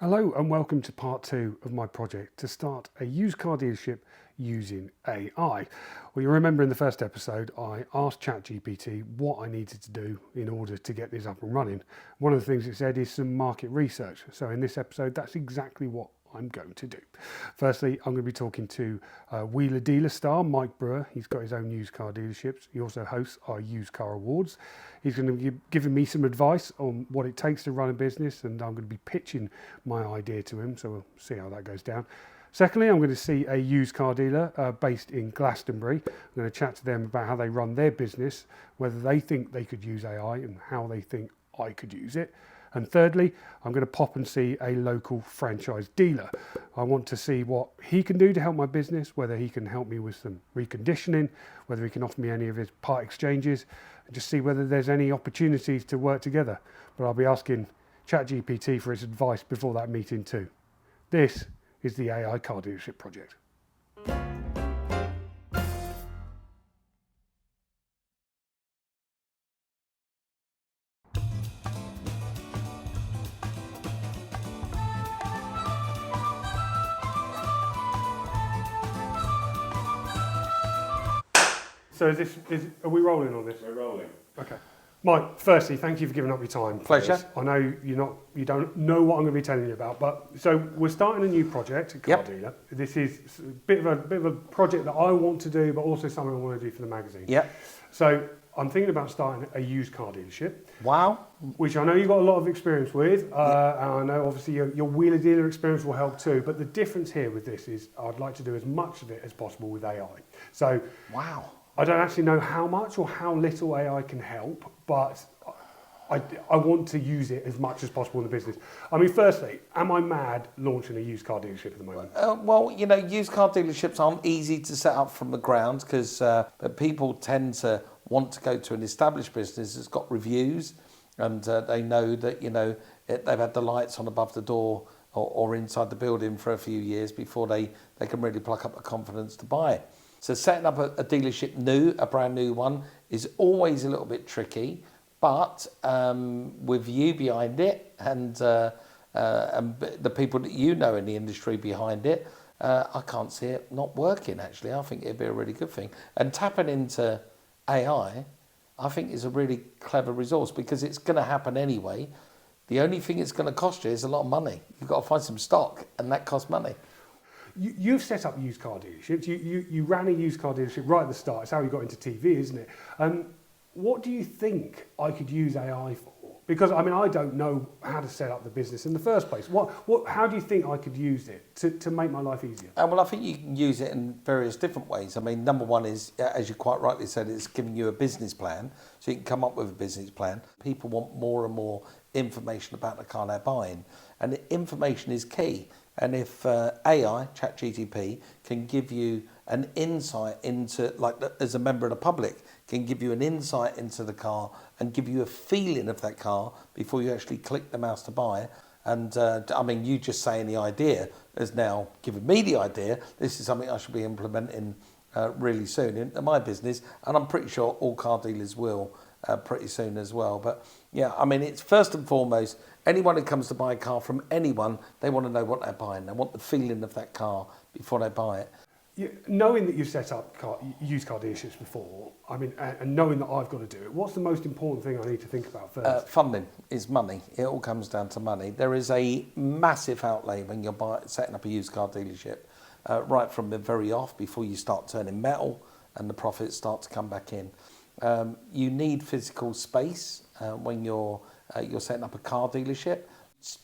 Hello and welcome to part 2 of my project to start a used car dealership using AI. Well, you remember in the first episode I asked ChatGPT what I needed to do in order to get this up and running. One of the things it said is some market research. So in this episode that's exactly what I'm going to do. Firstly, I'm going to be talking to Wheeler Dealer star Mike Brewer. He's got his own used car dealerships. He also hosts our used car awards. He's going to be giving me some advice on what it takes to run a business, and I'm going to be pitching my idea to him, so we'll see how that goes down. Secondly, I'm going to see a used car dealer based in Glastonbury. I'm going to chat to them about how they run their business, whether they think they could use AI and how they think I could use it. And thirdly, I'm going to pop and see a local franchise dealer. I want to see what he can do to help my business, whether he can help me with some reconditioning, whether he can offer me any of his part exchanges, and just see whether there's any opportunities to work together. But I'll be asking ChatGPT for his advice before that meeting too. This is the AI car dealership project. So are we rolling on this? We're rolling. Okay. Mike, firstly, thank you for giving up your time. Pleasure. I know you don't know what I'm going to be telling you about, but so we're starting a new project at Car Dealer. This is a bit of a project that I want to do, but also something I want to do for the magazine. Yep. So I'm thinking about starting a used car dealership. Wow. Which I know you've got a lot of experience with, and I know obviously your Wheeler Dealer experience will help too, but the difference here with this is I'd like to do as much of it as possible with AI. So Wow. I don't actually know how much or how little AI can help, but I want to use it as much as possible in the business. I mean, firstly, am I mad launching a used car dealership at the moment? Well, used car dealerships aren't easy to set up from the ground because people tend to want to go to an established business that's got reviews and they know that, they've had the lights on above the door or inside the building for a few years before they can really pluck up the confidence to buy it. So setting up a dealership a brand new one, is always a little bit tricky, but with you behind it and the people that you know in the industry behind it, I can't see it not working actually. I think it'd be a really good thing. And tapping into AI, I think is a really clever resource because it's going to happen anyway. The only thing it's going to cost you is a lot of money. You've got to find some stock and that costs money. You've set up used car dealerships. You ran a used car dealership right at the start. It's how you got into TV, isn't it? What do you think I could use AI for? Because I mean, I don't know how to set up the business in the first place. How do you think I could use it to make my life easier? Well, I think you can use it in various different ways. I mean, number one is, as you quite rightly said, it's giving you a business plan, so you can come up with a business plan. People want more and more information about the car they're buying, and the information is key. And if AI, ChatGPT, can give you an insight into, as a member of the public, can give you an insight into the car and give you a feeling of that car before you actually click the mouse to buy. And you just saying the idea has now given me the idea. This is something I should be implementing really soon in my business. And I'm pretty sure all car dealers will pretty soon as well. But yeah, I mean, it's first and foremost, anyone who comes to buy a car from anyone, they want to know what they're buying. They want the feeling of that car before they buy it. Knowing that you've set up used car dealerships before, I mean, and knowing that I've got to do it, what's the most important thing I need to think about first? Funding is money. It all comes down to money. There is a massive outlay when you're setting up a used car dealership, right from the very off before you start turning metal and the profits start to come back in. You need physical space when you're setting up a car dealership.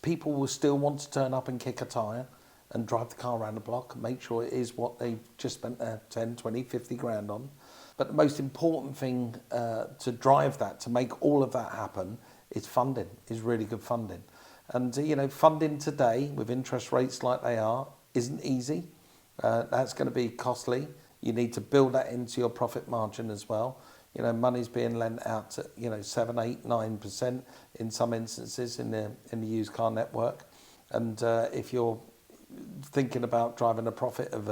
People will still want to turn up and kick a tyre and drive the car around the block and make sure it is what they've just spent their 10, 20, 50 grand on. But the most important thing to drive that, to make all of that happen, is funding, is really good funding. And, funding today with interest rates like they are isn't easy. That's going to be costly. You need to build that into your profit margin as well. Money's being lent out at 7, 8, 9% in some instances in the used car network. And if you're thinking about driving a profit of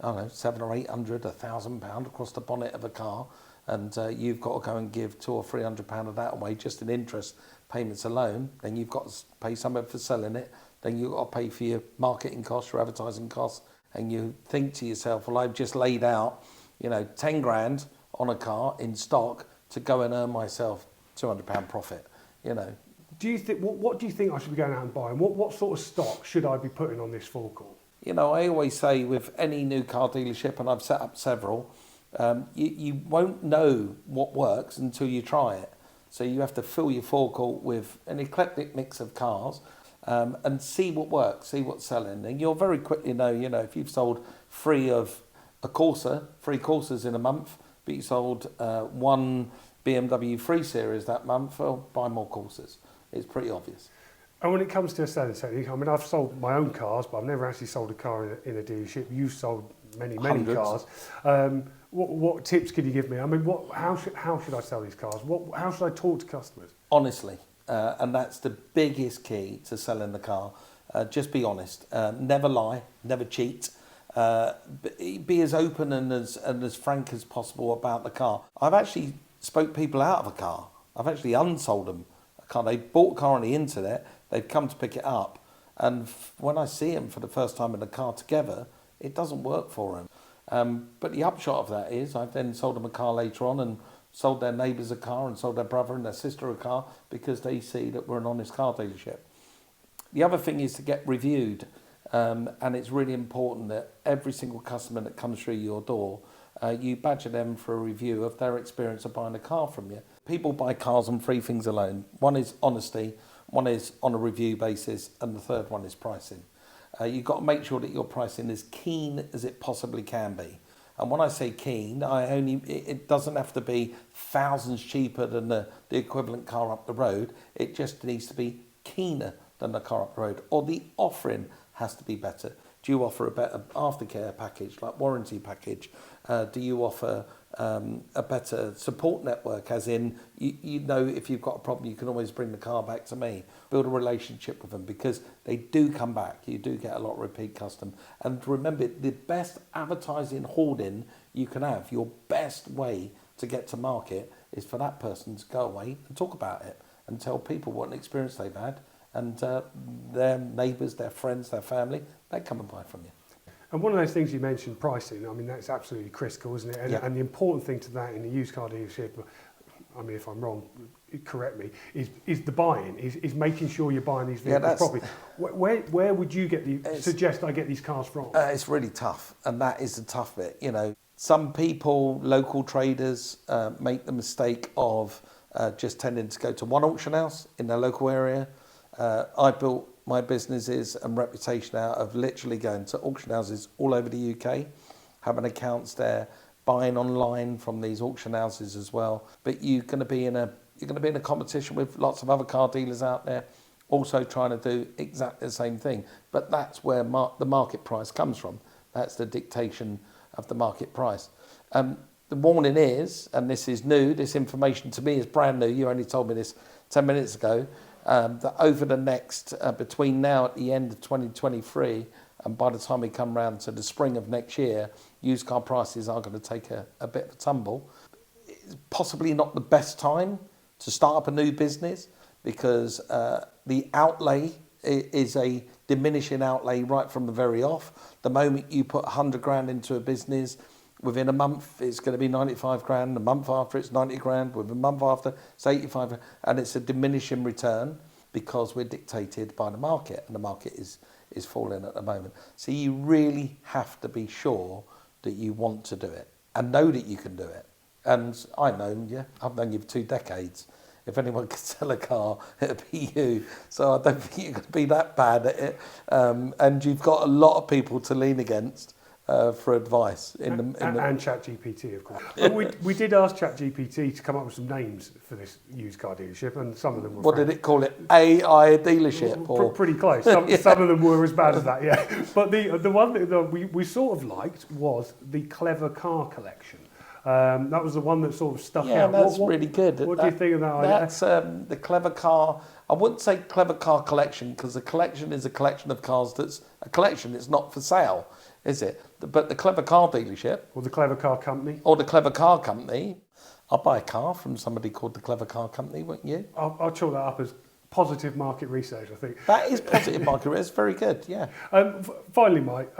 £700 or £800, £1,000 across the bonnet of a car, and you've got to go and give £200 or £300 of that away just in interest payments alone, then you've got to pay someone for selling it, then you've got to pay for your marketing costs, your advertising costs, and you think to yourself, well, I've just laid out, 10 grand on a car in stock to go and earn myself £200 profit, Do you think what do you think I should be going out and buying? What sort of stock should I be putting on this forecourt? I always say with any new car dealership, and I've set up several, you won't know what works until you try it. So you have to fill your forecourt with an eclectic mix of cars and see what works, see what's selling. And you'll very quickly know, if you've sold three Corsas in a month, but you sold one BMW 3 Series that month, well, buy more Corsas. It's pretty obvious. And when it comes to a selling technique, I mean, I've sold my own cars, but I've never actually sold a car in a dealership. You've sold many Hundreds. cars. What tips could you give me? I mean, how should I sell these cars? How should I talk to customers? Honestly, and that's the biggest key to selling the car. Just be honest. Never lie. Never cheat. Be as open and as frank as possible about the car. I've actually spoke people out of a car. I've actually unsold them a car. They bought a car on the internet. They've come to pick it up, and when I see them for the first time in the car together, it doesn't work for them. But the upshot of that is I've then sold them a car later on and sold their neighbours a car and sold their brother and their sister a car because they see that we're an honest car dealership. The other thing is to get reviewed, and it's really important that every single customer that comes through your door, you badger them for a review of their experience of buying a car from you. People buy cars on three things alone. One is honesty, one is on a review basis, and the third one is pricing. You've got to make sure that your pricing is keen as it possibly can be. And when I say keen, it doesn't have to be thousands cheaper than the equivalent car up the road. It just needs to be keener than the car up the road, or the offering has to be better. Do you offer a better aftercare package, like warranty package? Do you offer a better support network, as in, if you've got a problem, you can always bring the car back to me. Build a relationship with them, because they do come back. You do get a lot of repeat custom. And remember, the best advertising hoarding you can have, your best way to get to market, is for that person to go away and talk about it and tell people what an experience they've had, and their neighbours, their friends, their family, they come and buy from you. And one of those things you mentioned, pricing, I mean, that's absolutely critical, isn't it? And, Yeah. and the important thing to that in a used car dealership, I mean, if I'm wrong, correct me, is the buy-in, is making sure you're buying these vehicles properly. Where would you suggest I get these cars from? It's really tough, and that is the tough bit. Some people, local traders, make the mistake of just tending to go to one auction house in their local area. I built my businesses and reputation out of literally going to auction houses all over the UK, having accounts there, buying online from these auction houses as well. But you're going to be in a competition with lots of other car dealers out there, also trying to do exactly the same thing. But that's where the market price comes from. That's the dictation of the market price. The warning is, and this is new, this information to me is brand new. You only told me this 10 minutes ago. That over the next, between now at the end of 2023 and by the time we come round to the spring of next year, used car prices are going to take a bit of a tumble. It's possibly not the best time to start up a new business, because the outlay is a diminishing outlay right from the very off. The moment you put 100 grand into a business, within a month it's going to be 95 grand, a month after it's 90 grand, within a month after it's 85 grand, and it's a diminishing return because we're dictated by the market, and the market is falling at the moment. So you really have to be sure that you want to do it and know that you can do it. And I've known you for 2 decades. If anyone could sell a car, it'd be you. So I don't think you're going to be that bad at it. And you've got a lot of people to lean against for advice. And ChatGPT, of course. But we did ask ChatGPT to come up with some names for this used car dealership, and some of them were... What did it call it? AI dealership? Or? Pretty close. Some of them were as bad as that, yeah. But the one that we sort of liked was the Clever Car Collection. That was the one that sort of stuck out. Yeah, that's really good. What do you think of that idea? That's the Clever Car. I wouldn't say Clever Car Collection, because a collection is a collection of cars that's a collection. It's not for sale, is it? But the Clever Car Dealership. Or the Clever Car Company. Or the Clever Car Company. I'll buy a car from somebody called the Clever Car Company, wouldn't you? I'll chalk that up as positive market research, I think. That is positive market research. Very good. Yeah. Finally, Mike,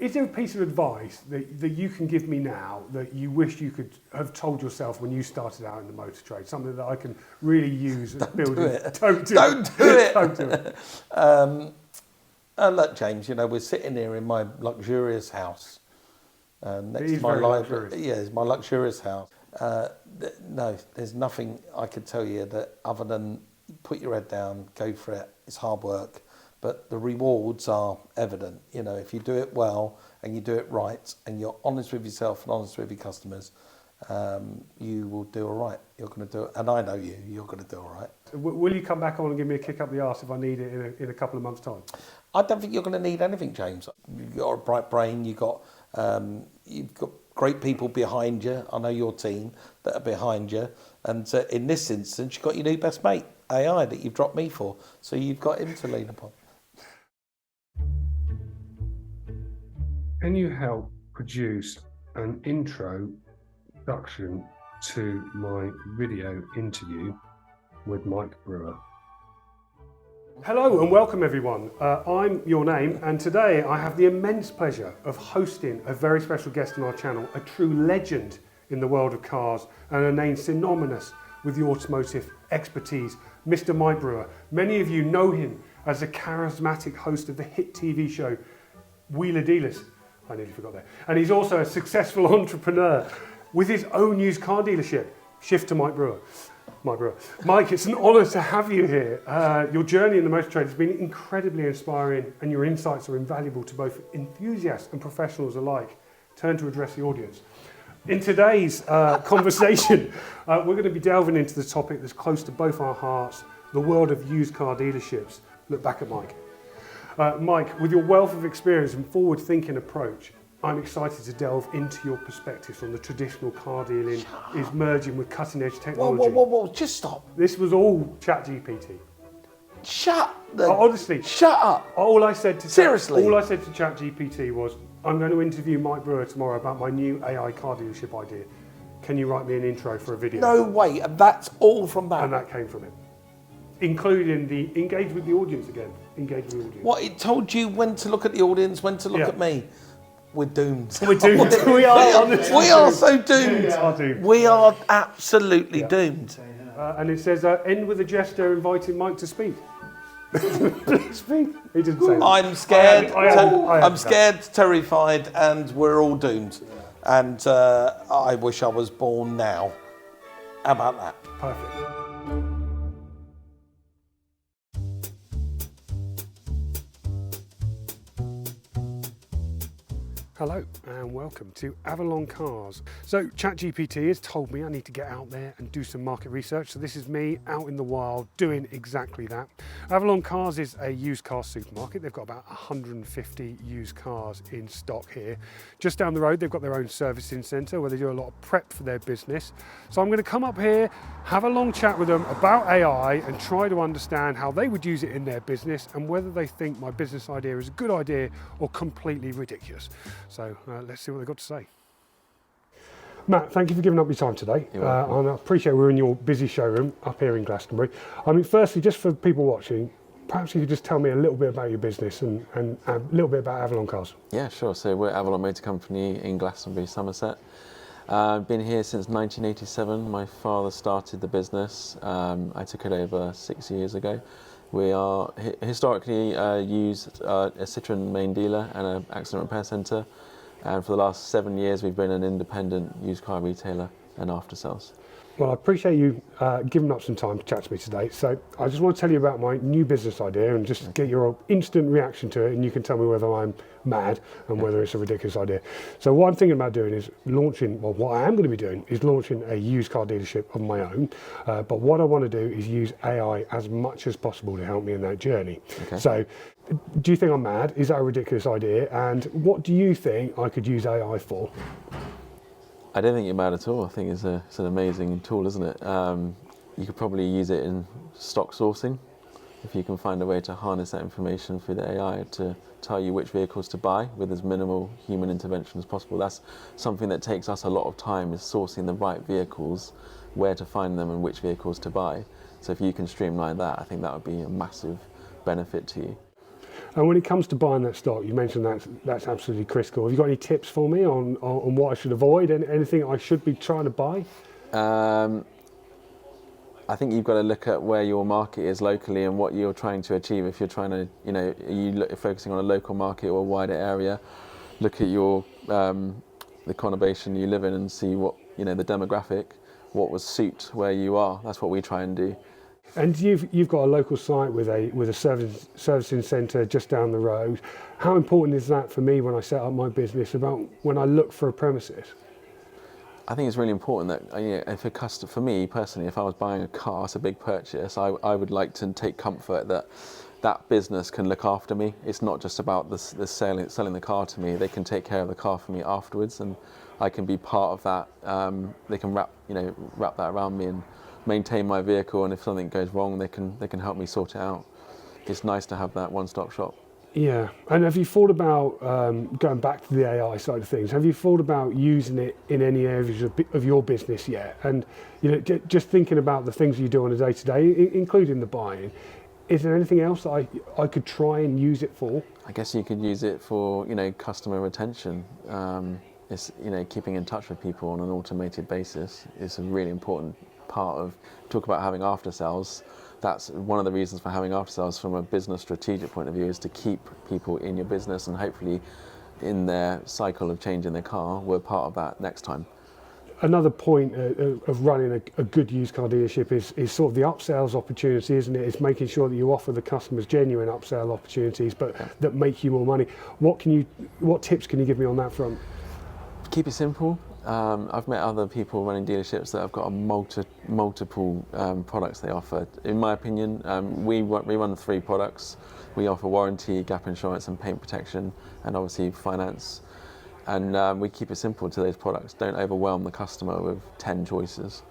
is there a piece of advice that you can give me now that you wish you could have told yourself when you started out in the motor trade? Something that I can really use and build. Don't do it. Don't do it. Look, James, we're sitting here in my luxurious house. Next to my library. Yeah, it's my luxurious house. No, there's nothing I could tell you that other than put your head down, go for it. It's hard work, but the rewards are evident. If you do it well and you do it right and you're honest with yourself and honest with your customers, you will do all right. You're going to do it, and I know you're going to do all right. Will you come back on and give me a kick up the arse if I need it in a couple of months' time? I don't think you're going to need anything, James. You've got a bright brain. You've got great people behind you. I know your team that are behind you. And in this instance, you've got your new best mate, AI, that you've dropped me for. So you've got him to lean upon. Can you help produce an introduction to my video interview with Mike Brewer? Hello and welcome everyone. I'm Your Name, and today I have the immense pleasure of hosting a very special guest on our channel, a true legend in the world of cars and a name synonymous with the automotive expertise, Mr. Mike Brewer. Many of you know him as a charismatic host of the hit TV show Wheeler Dealers. I nearly forgot that. And he's also a successful entrepreneur with his own used car dealership. Shift to Mike Brewer. Mike, it's an honour to have you here. Your journey in the motor trade has been incredibly inspiring, and your insights are invaluable to both enthusiasts and professionals alike. Turn to address the audience. In today's conversation, we're going to be delving into the topic that's close to both our hearts, the world of used car dealerships. Look back at Mike. Mike, with your wealth of experience and forward-thinking approach, I'm excited to delve into your perspectives on the traditional car dealing is merging with cutting-edge technology. Whoa, just stop. This was all ChatGPT. Honestly, shut up. All I said to ChatGPT was, I'm going to interview Mike Brewer tomorrow about my new AI car dealership idea. Can you write me an intro for a video? No way, and that's all from that. And that came from it. Including the engage with the audience again. Engage with the audience. What, it told you when to look at the audience, when to look at me? We're doomed. We're doomed. We are so doomed. We are absolutely doomed. And it says, end with a gesture inviting Mike to speak. Please speak. He didn't say that. I'm scared. I'm scared, terrified, and we're all doomed. And I wish I was born now. How about that? Perfect. Hello and welcome to Avalon Cars. So ChatGPT has told me I need to get out there and do some market research. So this is me out in the wild doing exactly that. Avalon Cars is a used car supermarket. They've got about 150 used cars in stock here. Just down the road, they've got their own servicing centre where they do a lot of prep for their business. So I'm going to come up here, have a long chat with them about AI and try to understand how they would use it in their business and whether they think my business idea is a good idea or completely ridiculous. So let's see what they've got to say. Matt, thank you for giving up your time today. And I appreciate we're in your busy showroom up here in Glastonbury. I mean, firstly, just for people watching, perhaps you could just tell me a little bit about your business and a little bit about Avalon Cars. Yeah, sure. So we're Avalon Motor Company in Glastonbury, Somerset. I've been here since 1987. My father started the business. I took it over 6 years ago. We are historically used a Citroën main dealer and an accident repair centre, and for the last 7 years we've been an independent used car retailer and after sales. Well, I appreciate you giving up some time to chat to me today. So I just want to tell you about my new business idea and just get your instant reaction to it, and you can tell me whether I'm mad and whether it's a ridiculous idea. So what I'm thinking about doing is what I am going to be doing is launching a used car dealership of my own. But what I want to do is use AI as much as possible to help me in that journey. Okay. So do you think I'm mad? Is that a ridiculous idea? And what do you think I could use AI for? I don't think you're mad at all. I think it's an amazing tool, isn't it? You could probably use it in stock sourcing, if you can find a way to harness that information through the AI to tell you which vehicles to buy with as minimal human intervention as possible. That's something that takes us a lot of time, is sourcing the right vehicles, where to find them and which vehicles to buy. So if you can streamline that, I think that would be a massive benefit to you. And when it comes to buying that stock, you mentioned that's absolutely critical. Have you got any tips for me on what I should avoid and anything I should be trying to buy? I think you've got to look at where your market is locally and what you're trying to achieve. If you're trying to, focusing on a local market or a wider area, look at your the conurbation you live in and see what, the demographic, what would suit where you are. That's what we try and do. And you've got a local site with a servicing centre just down the road. How important is that for me when I set up my business, about when I look for a premises? I think it's really important that for me personally, if I was buying a car, it's a big purchase. I would like to take comfort that business can look after me. It's not just about the selling the car to me. They can take care of the car for me afterwards, and I can be part of that. They can wrap that around me and maintain my vehicle. And if something goes wrong, they can help me sort it out. It's nice to have that one-stop shop. Yeah, and have you thought about, going back to the AI side of things, have you thought about using it in any areas of your business yet? And just thinking about the things you do on a day-to-day, including the buying, is there anything else that I could try and use it for? I guess you could use it for, customer retention. It's, keeping in touch with people on an automated basis is a really important part of, talk about having after sales. That's one of the reasons for having after sales from a business strategic point of view, is to keep people in your business and hopefully in their cycle of changing their car, we're part of that next time. Another point of running a good used car dealership is sort of the upsells opportunity, isn't it? It's making sure that you offer the customers genuine upsell opportunities, but that make you more money. What tips can you give me on that front? Keep it simple. I've met other people running dealerships that have got multiple products they offer. In my opinion, we run 3 products. We offer warranty, gap insurance and paint protection, and obviously finance. And we keep it simple to those products. Don't overwhelm the customer with 10 choices.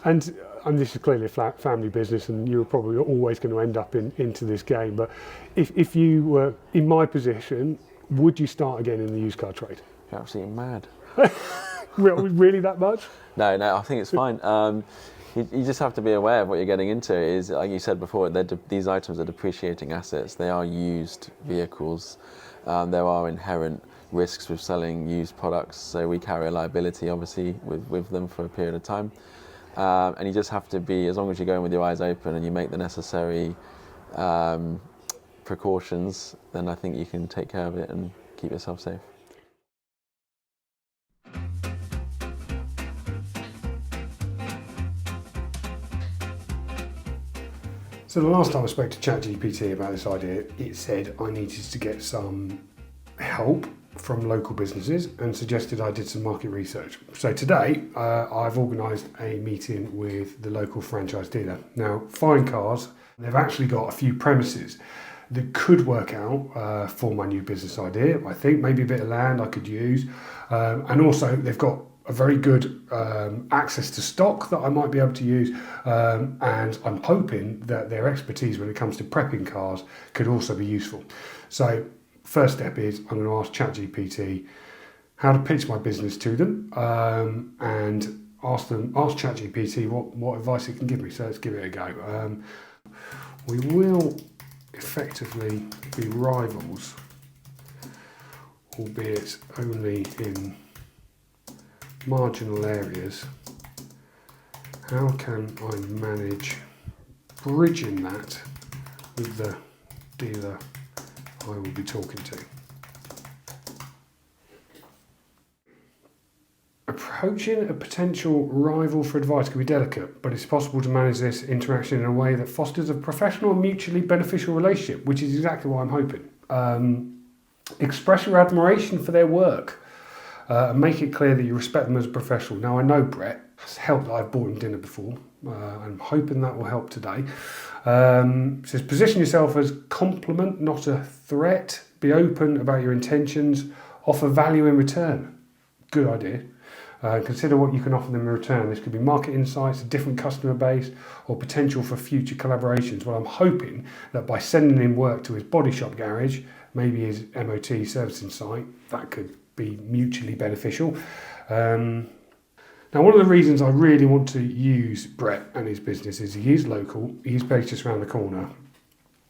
And this is clearly a family business, and you're probably always going to end up into this game. But if you were in my position, would you start again in the used car trade? You're absolutely mad. Really that much? No, I think it's fine. You just have to be aware of what you're getting into. Is, like you said before, these items are depreciating assets. They are used vehicles. There are inherent risks with selling used products, so we carry a liability obviously with them for a period of time. And you just have to be, as long as you're going with your eyes open and you make the necessary precautions, then I think you can take care of it and keep yourself safe. So the last time I spoke to ChatGPT about this idea, it said I needed to get some help from local businesses and suggested I did some market research. So today I've organised a meeting with the local franchise dealer. Now, Fine Cars, they've actually got a few premises that could work out for my new business idea. I think maybe a bit of land I could use, and also they've got a very good access to stock that I might be able to use, and I'm hoping that their expertise when it comes to prepping cars could also be useful. So first step is I'm going to ask ChatGPT how to pitch my business to them, and ask ChatGPT what advice it can give me. So let's give it a go. We will effectively be rivals, albeit only in marginal areas. How can I manage bridging that with the dealer I will be talking to? Approaching a potential rival for advice can be delicate, but it's possible to manage this interaction in a way that fosters a professional and mutually beneficial relationship, which is exactly what I'm hoping. Express your admiration for their work. And make it clear that you respect them as a professional. Now, I know Brett has helped that I've bought him dinner before. I'm hoping that will help today. It says, position yourself as compliment, not a threat. Be open about your intentions. Offer value in return. Good idea. Consider what you can offer them in return. This could be market insights, a different customer base, or potential for future collaborations. Well, I'm hoping that by sending him work to his body shop garage, maybe his MOT servicing site, that could be mutually beneficial. Now, Now, one of the reasons I really want to use Brett and his business is he is local, he's based just around the corner,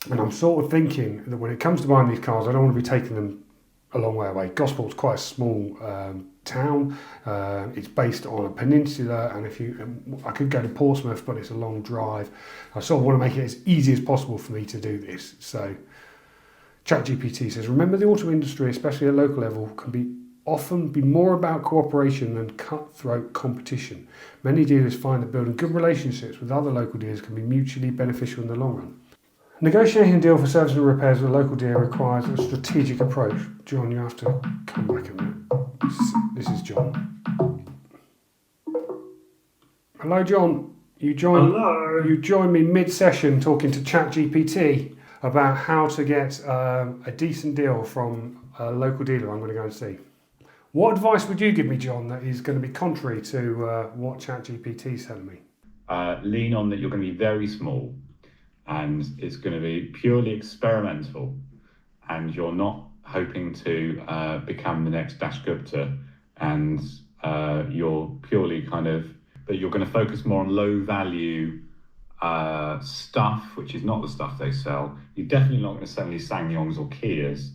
and I'm sort of thinking that when it comes to buying these cars, I don't want to be taking them a long way away. Gospel's quite a small town. It's based on a peninsula, and I could go to Portsmouth, but it's a long drive. I sort of want to make it as easy as possible for me to do this. So ChatGPT says, remember the auto industry, especially at local level, can often be more about cooperation than cutthroat competition. Many dealers find that building good relationships with other local dealers can be mutually beneficial in the long run. Negotiating a deal for service and repairs with a local dealer requires a strategic approach. John, you have to come back a minute. This is John. Hello, John. You joined me mid-session talking to ChatGPT about how to get a decent deal from a local dealer I'm going to go and see. What advice would you give me, John, that is going to be contrary to what ChatGPT is telling me? Lean on that you're going to be very small, and it's going to be purely experimental, and you're not hoping to become the next Dash Gupta, and you're purely but you're going to focus more on low value stuff, which is not the stuff they sell. You're definitely not going to sell any SsangYongs or Kias,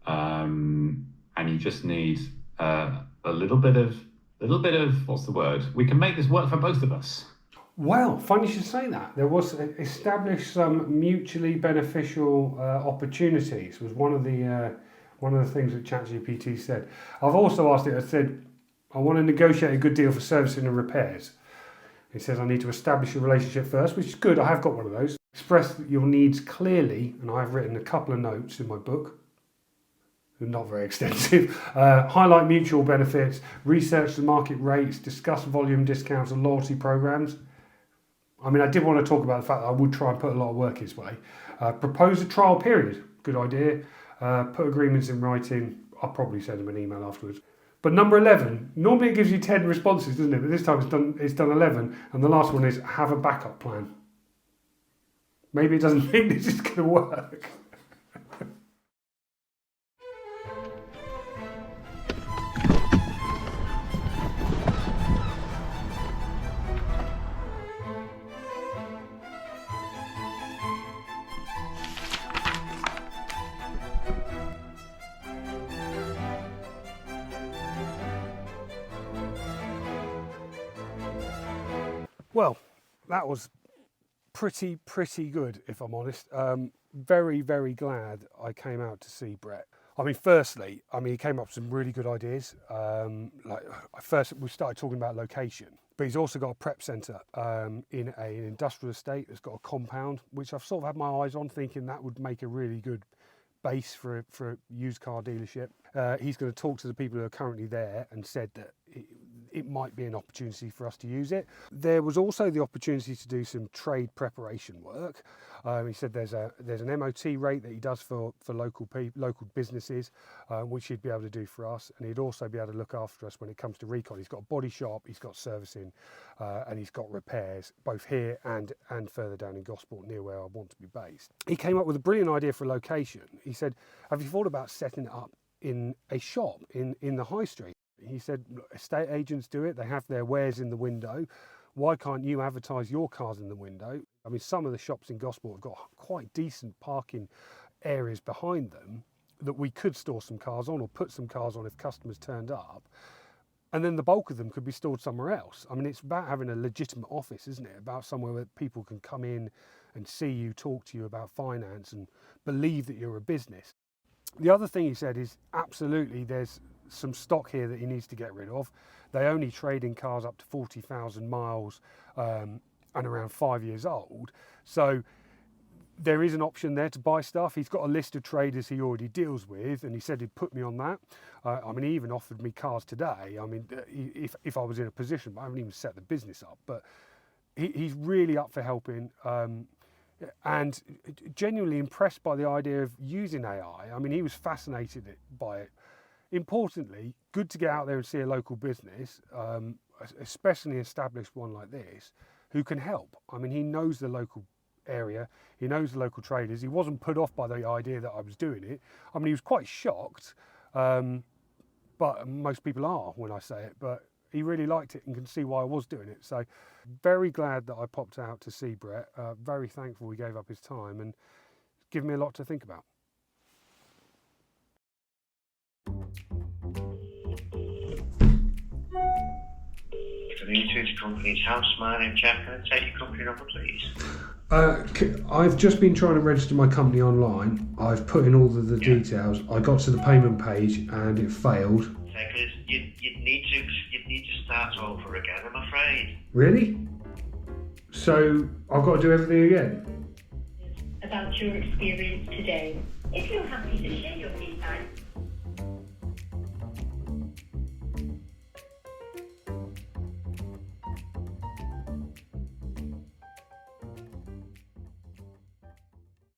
and you just need a little bit of what's the word? We can make this work for both of us. Well, funny you should say that. There was established some mutually beneficial opportunities was one of the things that ChatGPT said. I've also asked it. I said, I want to negotiate a good deal for servicing and repairs. It says I need to establish a relationship first, which is good. I have got one of those. Express your needs clearly, and I've written a couple of notes in my book. They're not very extensive. Highlight mutual benefits, research the market rates, discuss volume discounts and loyalty programs. I mean, I did want to talk about the fact that I would try and put a lot of work his way. Propose a trial period. Good idea. Put agreements in writing. I'll probably send him an email afterwards. But number 11, normally it gives you 10 responses, doesn't it? But this time it's done 11. And the last one is have a backup plan. Maybe it doesn't think this is going to work. Well, that was pretty good, if I'm honest. Very, very glad I came out to see Brett. I mean, firstly, he came up with some really good ideas. First, we started talking about location, but he's also got a prep centre in an industrial estate that's got a compound, which I've sort of had my eyes on, thinking that would make a really good base for a used car dealership. He's going to talk to the people who are currently there and said that it might be an opportunity for us to use it. There was also the opportunity to do some trade preparation work. He said there's an MOT rate that he does for local businesses, which he'd be able to do for us, and he'd also be able to look after us when it comes to recon. He's got a body shop, he's got servicing, and he's got repairs both here and further down in Gosport, near where I want to be based. He came up with a brilliant idea for a location. He said, "Have you thought about setting it up in a shop in the high street?" He said, estate agents do it, they have their wares in the window. Why can't you advertise your cars in the window? I mean, some of the shops in Gosport have got quite decent parking areas behind them that we could store some cars on or put some cars on if customers turned up. And then the bulk of them could be stored somewhere else. I mean, it's about having a legitimate office, isn't it? About somewhere where people can come in and see you, talk to you about finance and believe that you're a business. The other thing he said is absolutely there's some stock here that he needs to get rid of. They only trade in cars up to 40,000 miles and around 5 years old. So there is an option there to buy stuff. He's got a list of traders he already deals with, and he said he'd put me on that. He even offered me cars today. I mean, if I was in a position, but I haven't even set the business up. But he's really up for helping. And genuinely impressed by the idea of using AI. I mean, he was fascinated by it. Importantly, good to get out there and see a local business, especially an established one like this, who can help. I mean, he knows the local area, he knows the local traders. He wasn't put off by the idea that I was doing it. I mean, he was quite shocked, but most people are when I say it, but he really liked it and can see why I was doing it. So very glad that I popped out to see Brett. Very thankful he gave up his time and given me a lot to think about. For the insurance company's house, my name's Jeff. Can I take your company number, please? I've just been trying to register my company online. I've put in all of the details. I got to the payment page and it failed. Because you'd need to start over again, I'm afraid. Really? So I've got to do everything again? About your experience today. If you're happy to share your feedback,